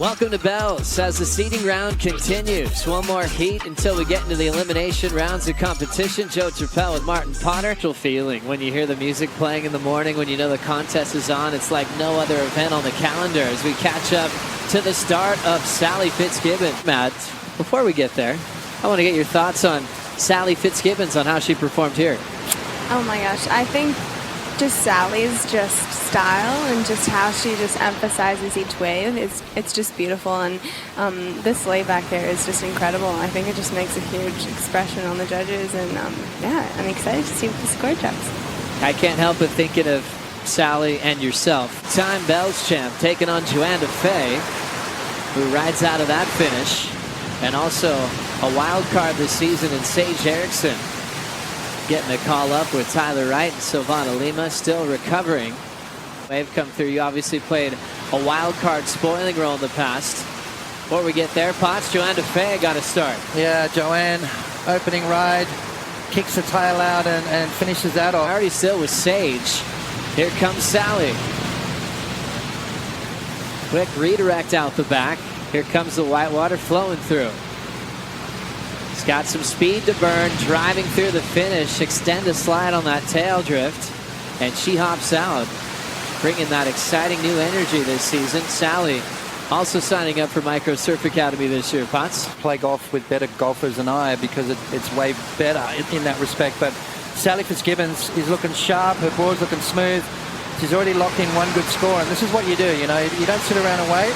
Welcome to Bells as the seeding round continues. One more heat until we get into the elimination rounds of competition. J.Defay with Martin Potter. Feeling when you hear the music playing in the morning, when you know the contest is on, it's like no other event on the calendar as we catch up to the start of S.Fitzgibbons. Matt, before we get there, I want to get your thoughts on S.Fitzgibbons, on how she performed here. Oh my gosh, I think just Sally's style and just how she just emphasizes each wave, it's just beautiful, and this lay back there is just incredible. I think it just makes a huge expression on the judges, and yeah, I'm excited to see what the score drops. I can't help but thinking of Sally and yourself. Time Bells champ taking on J.Defay, who rides out of that finish, and also a wild card this season in S.Erickson. Getting a call up with Tyler Wright and Silvana Lima still recovering. Wave come through. You obviously played a wild card spoiling role in the past. Before we get there, Potts, J.Defay got to start. Yeah, Joanne, opening ride, kicks the tail out and finishes that off. Already still with Sage. Here comes Sally. Quick redirect out the back. Here comes the Whitewater flowing through. He's got some speed to burn, driving through the finish, extend a slide on that tail drift, and she hops out, bringing that exciting new energy this season. Sally also signing up for Micro Surf Academy this year. Potts? Play golf with better golfers than I, because it's way better in that respect. But S.Fitzgibbons is looking sharp, her board's looking smooth. She's already locked in one good score, and this is what you do. You know, you don't sit around and wait.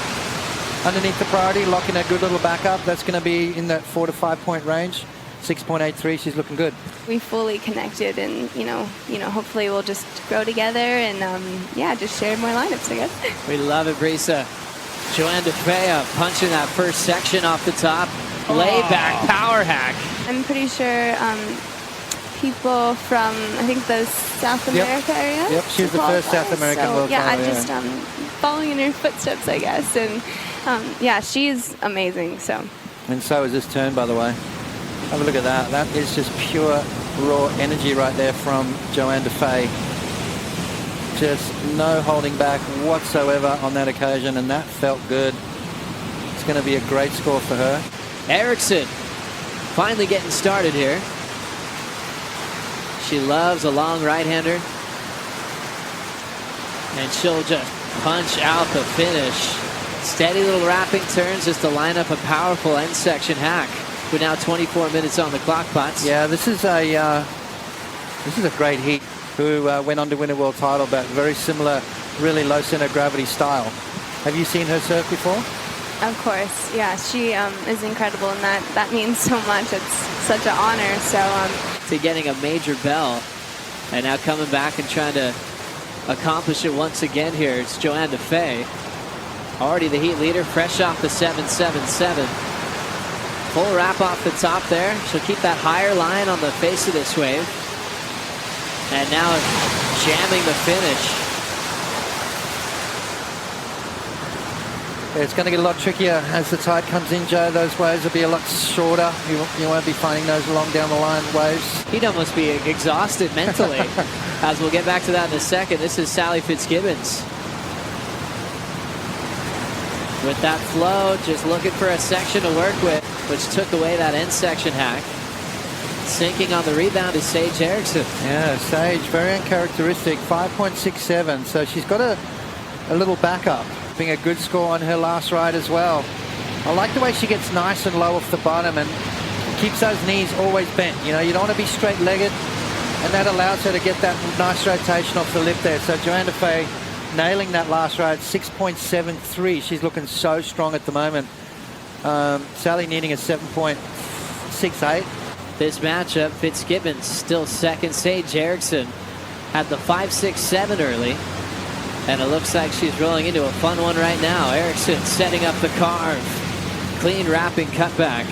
Underneath the priority, lock in a good little backup. That's going to be in that 4 to 5 point range. 6.83, she's looking good. We fully connected, and you know, hopefully we'll just grow together and yeah, just share more lineups, I guess. We love it, Brisa. J.Defay punching that first section off the top. Lay back power hack. I'm pretty sure people from, I think, the South America area. Yep, she's the first South American world yeah, title, I'm just following in her footsteps, I guess, and yeah, she's amazing. So. And so is this turn, by the way. Have a look at that. That is just pure raw energy right there from J.Defay. Just no holding back whatsoever on that occasion, and that felt good. It's going to be a great score for her. Erickson finally getting started here. She loves a long right-hander, and she'll just punch out the finish. Steady little wrapping turns just to line up a powerful end section hack. We're now 24 minutes on the clock, Potts. Yeah, this is a great heat. Who went on to win a world title, but very similar, really low center of gravity style. Have you seen her surf before? Of course, yeah. She is incredible, and that means so much. It's such an honor. So to getting a major bell, and now coming back and trying to accomplish it once again here. It's J.Defay, already the heat leader, fresh off the 777. Full wrap off the top there. She'll keep that higher line on the face of this wave. And now jamming the finish. It's going to get a lot trickier as the tide comes in, Joe. Those waves will be a lot shorter. You won't be finding those long down the line waves. He'd almost be exhausted mentally. As we'll get back to that in a second. This is S.Fitzgibbons. With that flow, just looking for a section to work with, which took away that end section hack. Sinking on the rebound is S.Erickson. Yeah, Sage, very uncharacteristic, 5.67. So she's got a little backup, being a good score on her last ride as well. I like the way she gets nice and low off the bottom and keeps those knees always bent. You know, you don't want to be straight-legged, and that allows her to get that nice rotation off the lip there. So J.Defay nailing that last ride, 6.73. She's looking so strong at the moment. Sally needing a 7.68. This matchup, Fitzgibbons still second. S.Erickson had the 5.67 early, and it looks like she's rolling into a fun one right now. Erickson setting up the carve. Clean wrapping cutback.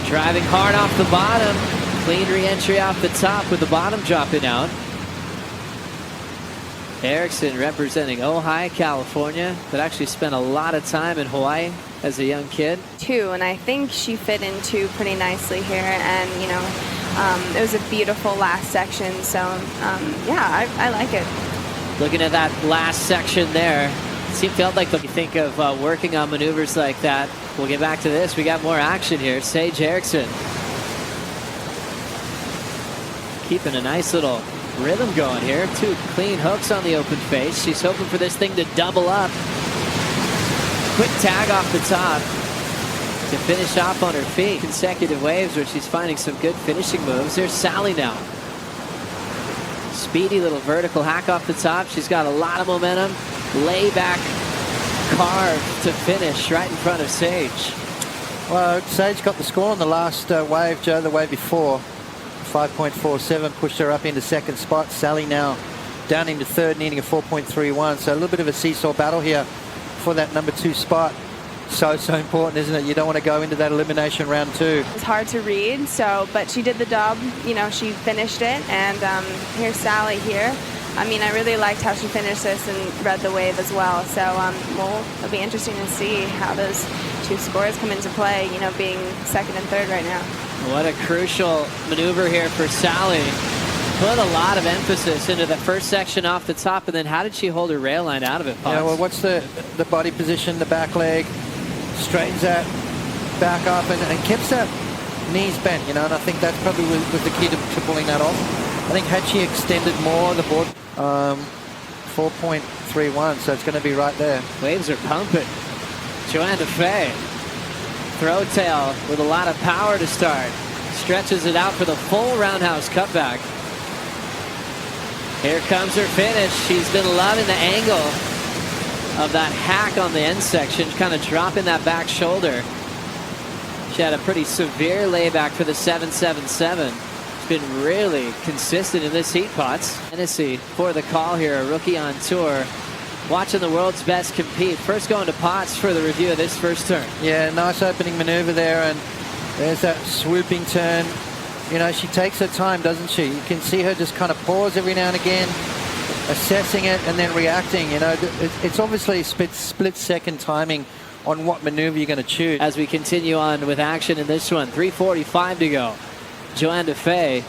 Driving hard off the bottom. Clean re-entry off the top with the bottom dropping out. Erickson representing Ojai, California, but actually spent a lot of time in Hawaii as a young kid. Too, and I think she fit in too pretty nicely here, and you know, it was a beautiful last section, so yeah, I like it. Looking at that last section there, felt like you think of working on maneuvers like that. We'll get back to this. We got more action here. S.Erickson keeping a nice little rhythm going here. 2 clean hooks on the open face. She's hoping for this thing to double up. Quick tag off the top to finish off on her feet. Consecutive waves where she's finding some good finishing moves. There's Sally now. Speedy little vertical hack off the top. She's got a lot of momentum. Layback carve to finish right in front of Sage. Well, Sage got the score on the last wave, Joe, the wave before. 5.47 pushed her up into second spot. Sally now down into third, needing a 4.31. So a little bit of a seesaw battle here for that number 2 spot. So important, isn't it? You don't want to go into that elimination round 2. It's hard to read, but she did the job. You know, she finished it, and here's Sally here. I mean, I really liked how she finished this and read the wave as well. So, it'll be interesting to see how those 2 scores come into play, you know, being second and third right now. What a crucial maneuver here for Sally. Put a lot of emphasis into the first section off the top, and then how did she hold her rail line out of it, Pops? Yeah, well, what's the body position, the back leg, straightens that back up and keeps that knees bent, you know, and I think that probably was the key to pulling that off. I think had she extended more, the board 4.31, so it's going to be right there. Waves are pumping. J.Defay, throw tail with a lot of power to start. Stretches it out for the full roundhouse cutback. Here comes her finish. She's been loving the angle of that hack on the end section, kind of dropping that back shoulder. She had a pretty severe layback for the 777. She's been really consistent in this heat, Potts. Tennessee for the call here, a rookie on tour, watching the world's best compete. First going to Potts for the review of this first turn. Yeah, nice opening maneuver there, and there's that swooping turn. You know, she takes her time, doesn't she? You can see her just kind of pause every now and again, assessing it and then reacting. You know, it's obviously split-second timing on what maneuver you're going to choose. As we continue on with action in this one, 3:45 to go. J.Defay,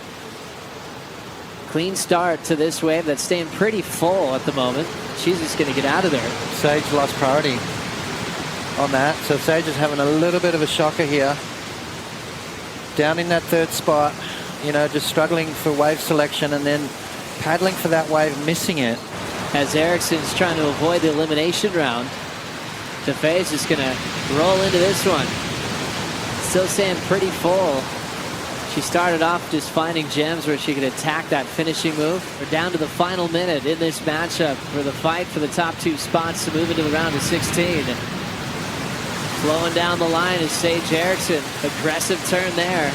clean start to this wave that's staying pretty full at the moment. She's just going to get out of there. Sage lost priority on that, so Sage is having a little bit of a shocker here. Down in that third spot, you know, just struggling for wave selection and then paddling for that wave, missing it. As Erickson's trying to avoid the elimination round, Defay's just going to roll into this one. Still staying pretty full. She started off just finding gems where she could attack that finishing move. We're down to the final minute in this matchup for the fight for the top 2 spots to move into the round of 16. Flowing down the line is S.Erickson. Aggressive turn there.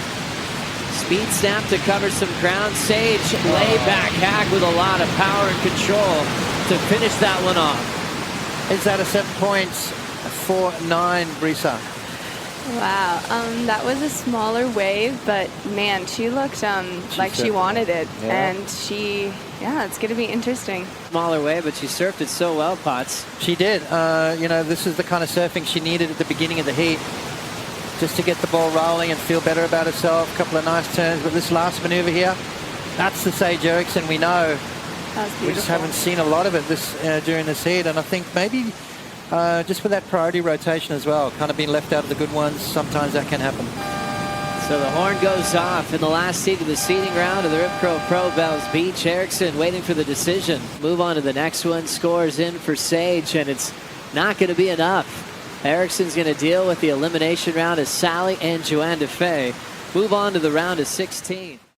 Speed snap to cover some ground. Sage layback hack with a lot of power and control to finish that one off. Is that a 7.49, Brisa? Wow, that was a smaller wave, but man, she looked like she wanted it, and it's going to be interesting. Smaller wave, but she surfed it so well, Potts. She did. You know, this is the kind of surfing she needed at the beginning of the heat, just to get the ball rolling and feel better about herself. A couple of nice turns, but this last maneuver here, that's the S.Erickson we know. That was beautiful. We just haven't seen a lot of it during this heat, and I think maybe just with that priority rotation as well, kind of being left out of the good ones, sometimes that can happen. So the horn goes off in the last seat of the seeding round of the Rip Curl Pro Bells Beach. Erickson waiting for the decision. Move on to the next one. Scores in for Sage, and it's not going to be enough. Erickson's going to deal with the elimination round as Sally and J.Defay move on to the round of 16.